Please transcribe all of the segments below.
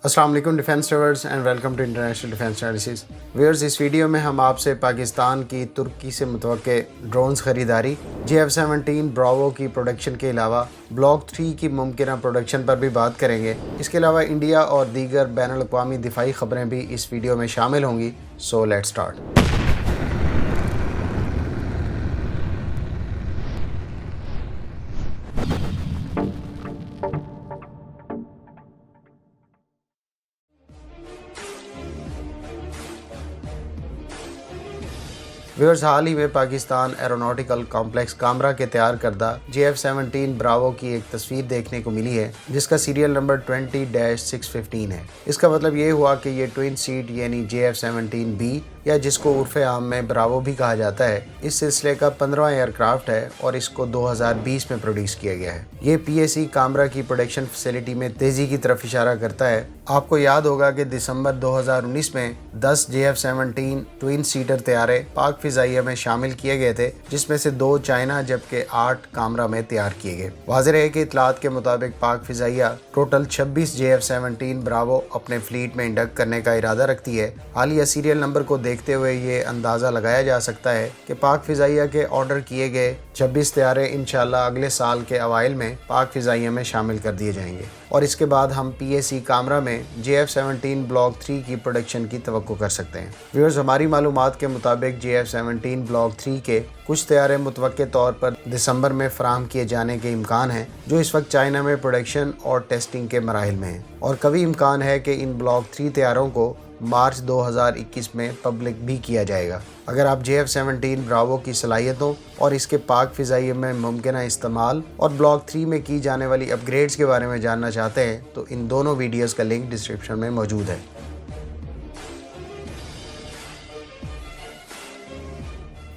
अस्सलाम वालेकुम defence lovers and welcome to international defence analysis. Viewers, इस वीडियो में हम आपसे पाकिस्तान की तुर्की से मुतवक्के ड्रोन्स ख़रीदारी, JF-17 ब्रावो की प्रोडक्शन के अलावा ब्लॉक 3 की मुमकिन प्रोडक्शन पर भी बात करेंगे। इसके अलावा इंडिया और दीगर बैनुल-अक़वामी दिफाई ख़बरें भी इस वीडियो में शामिल होंगी। So let's start. व्यूअर्स, हाल ही में पाकिस्तान एरोनॉटिकल कॉम्प्लेक्स कामरा के तैयार करदा JF-17 ब्रावो की एक तस्वीर देखने को मिली है, जिसका सीरियल नंबर 20-615 है। इसका मतलब ये हुआ कि ये ट्विन सीट यानी JF-17B या जिसको उर्फ़े आम में ब्रावो भी कहा जाता है, इस सिलसिले का 15वां एयरक्राफ्ट है और इसको 2020 में प्रोड्यूस किया गया है। ये PAC कामरा की प्रोडक्शन फैसिलिटी में तेज़ी की तरफ इशारा करता है। आपको याद होगा कि दिसंबर 2019 में 10 JF-17 ट्विन सीटर तैयारे पाक फ़िज़ाइया में शामिल किए गए थे, जिसमें से 2 चाइना जबकि 8 कामरा में तैयार किए गए। वाज़ेह है कि इत्तलात के मुताबिक पाक फ़िज़ाइया टोटल 26 JF-17 ब्रावो अपने फ्लीट में इंडक्ट करने का इरादा रखती है। हालिया सीरियल नंबर को देखते हुए ये अंदाज़ा लगाया जा सकता है कि पाक फ़िज़ाइया के ऑर्डर किए गए 26 तैयारे इंशाल्लाह अगले साल के अवाइल में पाक फ़िज़ाइया में शामिल कर दिए जाएंगे और इसके बाद हम PAC कामरा में JF-17 ब्लॉक 3 की प्रोडक्शन की तवक्को कर सकते हैं। व्यूअर्स, हमारी मालूमात के मुताबिक JF-17 ब्लॉक 3 के कुछ तैयारे मुतवक्के तौर पर दिसंबर में फराहम किए जाने के इम्कान हैं, जो इस वक्त चाइना में प्रोडक्शन और टेस्टिंग के मराहिल में हैं, और कभी इम्कान है कि इन ब्लॉक 3 तैयारों को मार्च 2021 में पब्लिक भी किया जाएगा। अगर आप JF-17 ब्रावो की सलाहियतों और इसके पाक फ़िज़ाइया में मुमकिन इस्तेमाल और ब्लॉक 3 में की जाने वाली अपग्रेड्स के बारे में जानना चाहते हैं तो इन दोनों वीडियोज़ का लिंक डिस्क्रिप्शन में मौजूद है।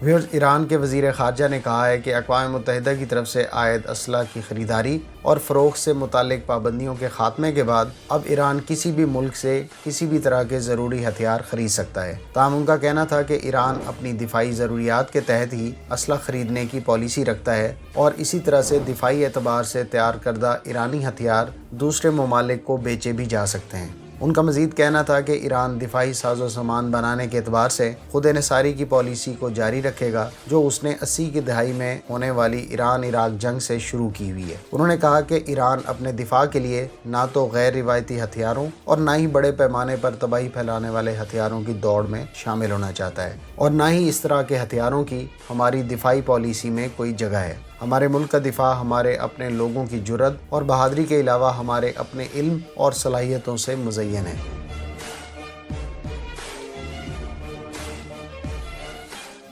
व्यूअर्स, ईरान के वज़ीर ख़ारजा ने कहा है कि अक़वाम मुत्तहिदा की तरफ से आयद असला की ख़रीदारी और फ़रोग़्त से मुतालिक पाबंदियों के ख़ात्मे के बाद अब ईरान किसी भी मुल्क से किसी भी तरह के ज़रूरी हथियार ख़रीद सकता है। ताहम उनका कहना था कि ईरान अपनी दिफाई ज़रूरियात के तहत ही असला ख़रीदने की पॉलिसी रखता है और इसी तरह से दिफाई एतबार से तैयार करदा ईरानी हथियार दूसरे ममालिक को बेचे भी जा सकते हैं। उनका मज़ीद कहना था कि ईरान दिफाई साजो सामान बनाने के एतबार से खुद इन्हिसारी की पॉलिसी को जारी रखेगा, जो उसने 80 की दहाई में होने वाली ईरान इराक जंग से शुरू की हुई है। उन्होंने कहा कि ईरान अपने दिफा के लिए ना तो गैर रिवायती हथियारों और ना ही बड़े पैमाने पर तबाही फैलाने वाले हथियारों की दौड़ में शामिल होना चाहता है और ना ही इस तरह के हथियारों की हमारी दिफाई पॉलिसी में कोई जगह है। हमारे मुल्क का दिफा हमारे अपने लोगों की जुर्रत और बहादुरी के अलावा हमारे अपने इल्म और सलाहियतों से मुज़य्यन है।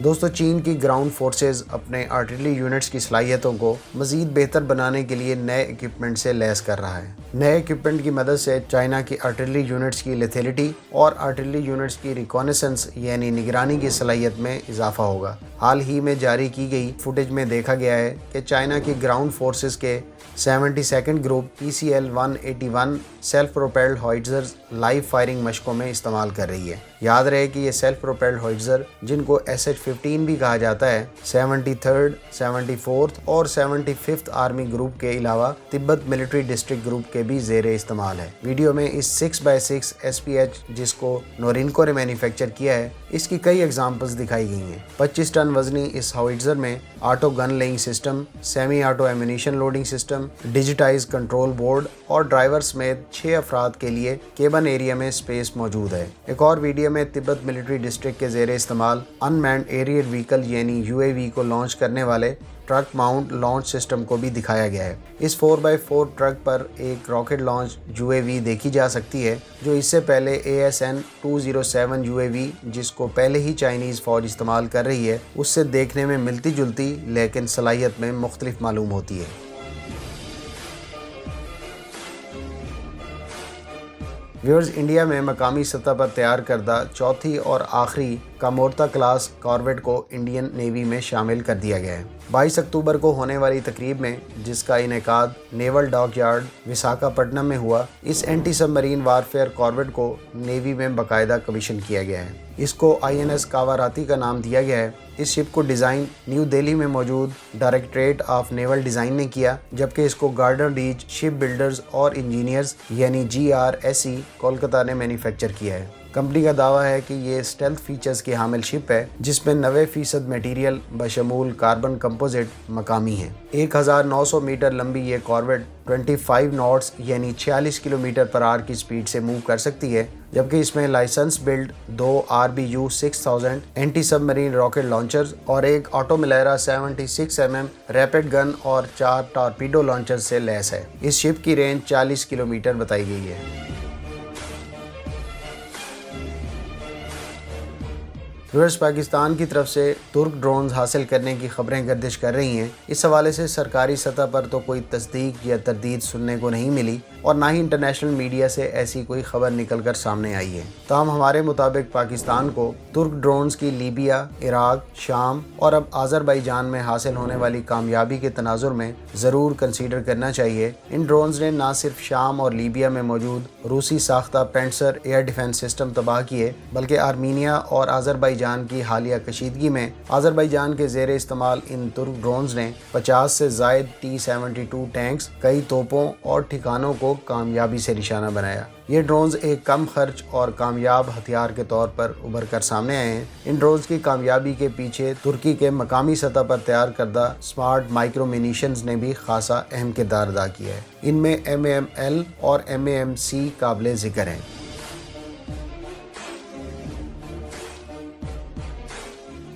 दोस्तों, चीन की ग्राउंड फोर्सेस अपने आर्टिलरी यूनिट्स की सलाहियतों को मज़ीद बेहतर बनाने के लिए नए इक्विपमेंट से लैस कर रहा है। नए इक्विपमेंट की मदद से चाइना की आर्टिलरी यूनिट्स की लेथेलिटी और आर्टिलरी यूनिट्स की रिकॉनेसेंस यानी निगरानी की सलाहियत में इजाफा होगा। हाल ही में जारी की गई फुटेज में देखा गया है कि चाइना की ग्राउंड फोर्सेस के 72nd group PCL-181 self propelled howitzers live firing मशकों में इस्तेमाल कर रही है। याद रहे कि ये सेल्फ प्रोपेल्ड हॉइट्ज़र, जिनको SH-15 भी कहा जाता है, 73rd, 74th और 75th आर्मी ग्रुप के अलावा तिब्बत मिलिट्री डिस्ट्रिक्ट ग्रुप के भी ज़ेरे इस्तेमाल है। वीडियो में इस 6x6 SPH, जिसको नोरिनको ने मैन्युफैक्चर किया है, इसकी कई एग्जाम्पल्स दिखाई गई हैं। 25 टन वजनी इस हॉइट्ज़र में auto gun laying system, semi auto ammunition loading system, digitise control board और ड्राइवर समेत 6 अफराद के लिए केबन एरिया में स्पेस मौजूद है। एक और वीडियो में तिब्बत मिलिट्री डिस्ट्रिक्ट के ज़ेरे इस्तेमाल अनमैन्ड एरियल व्हीकल यानी UAV को लॉन्च करने वाले ट्रक माउंट लॉन्च सिस्टम को भी दिखाया गया है। इस 4x4 ट्रक पर एक रॉकेट लॉन्च UAV देखी जा सकती है, जो इससे पहले ASN-207 UAV, जिसको पहले ही चाइनीज़ फ़ौज इस्तेमाल कर रही है, उससे देखने में मिलती जुलती लेकिन सलाहियत में मुख्तलिफ मालूम होती है। व्यूअर्स, इंडिया में मकामी सतह पर तैयार करदा चौथी और आखिरी कामोर्ता क्लास कॉर्वेट को इंडियन नेवी में शामिल कर दिया गया है। 22 अक्टूबर को होने वाली तकरीब में, जिसका इनेकाद नेवल डॉक यार्ड विशाखापट्टनम में हुआ, इस एंटी सबमरीन वारफेयर कॉर्वेट को नेवी में बाकायदा कमीशन किया गया है। इसको INS कावाराती का नाम दिया गया है। इस शिप को डिज़ाइन न्यू दिल्ली में मौजूद डायरेक्टरेट ऑफ नेवल डिज़ाइन ने किया, जबकि इसको गार्डनर रीच शिप बिल्डर्स और इंजीनियर्स यानी GRSE कोलकाता ने मैन्युफैक्चर किया है। कंपनी का दावा है कि ये स्टेल्थ फीचर्स की हामिल शिप है, जिसमें 90% मटीरियल बशमूल कार्बन कंपोजिट मकामी है। 1900 मीटर लंबी ये कॉर्वेट 25 नॉट्स यानी 46 किलोमीटर पर आवर की स्पीड से मूव कर सकती है, जबकि इसमें licence build 2 RBU 6000 anti submarine rocket launchers और एक ऑटोमिलेरा 76 mm रैपिड गन और 4 टॉर्पीडो लॉन्चर्स से लैस है। इस शिप की रेंज 40 किलोमीटर बताई गई है। व्यूअर्स, पाकिस्तान की तरफ से तुर्क ड्रोन्स हासिल करने की खबरें गर्दिश कर रही हैं। इस हवाले से सरकारी सतह पर तो कोई तस्दीक या तरदीद सुनने को नहीं मिली और ना ही इंटरनेशनल मीडिया से ऐसी कोई खबर निकल कर सामने आई है। ताहम हमारे मुताबिक पाकिस्तान को तुर्क ड्रोन्स की लीबिया, इराक, शाम और अब आज़रबाईजान में हासिल होने वाली कामयाबी के तनाजुर में ज़रूर कंसीडर करना चाहिए। इन ड्रोन्स ने ना सिर्फ शाम और लीबिया में मौजूद रूसी साख्ता पेंसर एयर डिफेंस सिस्टम तबाह किए, बल्कि आर्मीनिया और आज़रबाईजान की हालिया कशीदगी में आज़रबाईजान के ज़ेरे इस्तेमाल इन तुर्क ड्रोन्स ने 50 से ज़ायद T-72 टैंक्स, कई तोपों और ठिकानों को कामयाबी से निशाना बनाया। ये ड्रोन्स एक कम खर्च और कामयाब हथियार के तौर पर उभर कर सामने आए हैं। इन ड्रोन्स की कामयाबी के पीछे तुर्की के मकामी सतह पर तैयार करदा स्मार्ट माइक्रो मिनीशंस ने भी खासा अहम किरदार अदा किया है। इनमें MAML और MAMC काबिल ज़िक्र हैं।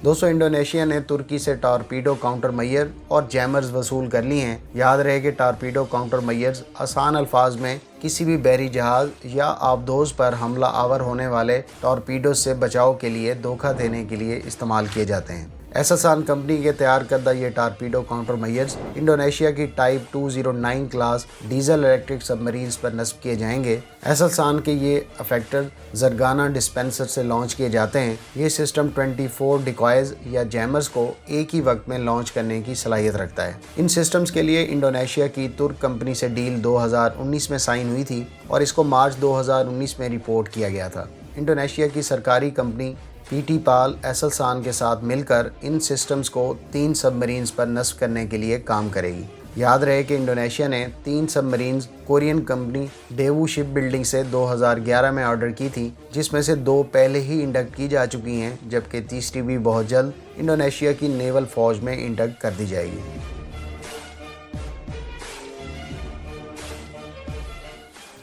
दोस्तों, इंडोनेशिया ने तुर्की से टॉर्पीडो काउंटर मैयर और जैमर्स वसूल कर लिए हैं। याद रहे कि टॉर्पीडो काउंटर मैयर्स आसान अल्फाज में किसी भी बहरी जहाज या आबदोज पर हमला आवर होने वाले टॉर्पीडो से बचाव के लिए धोखा देने के लिए इस्तेमाल किए जाते हैं। एसएलसान कंपनी के तैयार करदा ये टॉर्पीडो काउंटर मैयर्स इंडोनेशिया की type 209 class diesel electric submarines पर नस्ब किए जाएंगे। एसएलसान के ये अफेक्टर जरगाना डिस्पेंसर से लॉन्च किए जाते हैं। ये सिस्टम 24 डिकॉयज या जैमर्स को एक ही वक्त में लॉन्च करने की सलाहियत रखता है। इन सिस्टम्स के लिए इंडोनेशिया की तुर्क कंपनी से डील 2019 में साइन हुई थी और इसको मार्च 2019 में रिपोर्ट किया गया था। इंडोनेशिया की सरकारी कंपनी PT पाल एसएलसान के साथ मिलकर इन सिस्टम्स को 3 सबमरीन्स पर नस्ब करने के लिए काम करेगी। याद रहे कि इंडोनेशिया ने 3 submarines Korean company Daewoo ship building से 2011 में ऑर्डर की थी, जिसमें से 2 पहले ही इंडक्ट की जा चुकी हैं, जबकि तीसरी भी बहुत जल्द इंडोनेशिया की नेवल फौज में इंडक्ट कर दी जाएगी।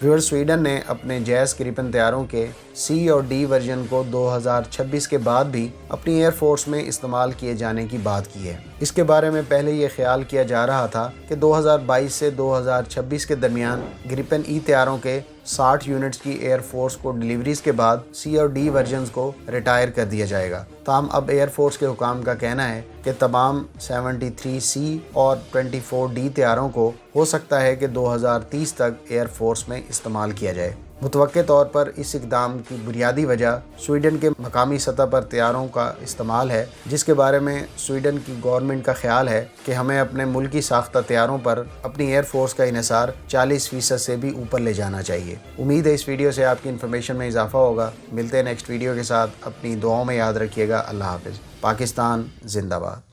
व्यूअर्स, स्वीडन ने अपने जैस ग्रिपन तैयारों के C और D वर्जन को 2026 के बाद भी अपनी एयर फोर्स में इस्तेमाल किए जाने की बात की है। इसके बारे में पहले ये ख्याल किया जा रहा था कि 2022 से 2026 के दरमियान ग्रिपन E तैयारों के 60 यूनिट्स की एयर फोर्स को डिलीवरीज के बाद C और D वर्जन्स को रिटायर कर दिया जाएगा। ताहम अब एयर फोर्स के हुकाम का कहना है कि तमाम 73C और 24D तैयारों को हो सकता है कि 2030 तक एयर फोर्स में इस्तेमाल किया जाए। मुतवक्के तौर पर इस इक़दाम की बुनियादी वजह स्वीडन के मकामी सतह पर तैयारों का इस्तेमाल है, जिसके बारे में स्वीडन की गवर्नमेंट का ख्याल है कि हमें अपने मुल्की साख्ता तैयारों पर अपनी एयर फोर्स का इन्हिसार 40% से भी ऊपर ले जाना चाहिए। उम्मीद है इस वीडियो से आपकी इन्फॉर्मेशन में इजाफा होगा। मिलते हैं नेक्स्ट वीडियो के साथ। अपनी दुआओं में याद रखिएगा। अल्लाह हाफ़िज़। पाकिस्तान जिंदाबाद।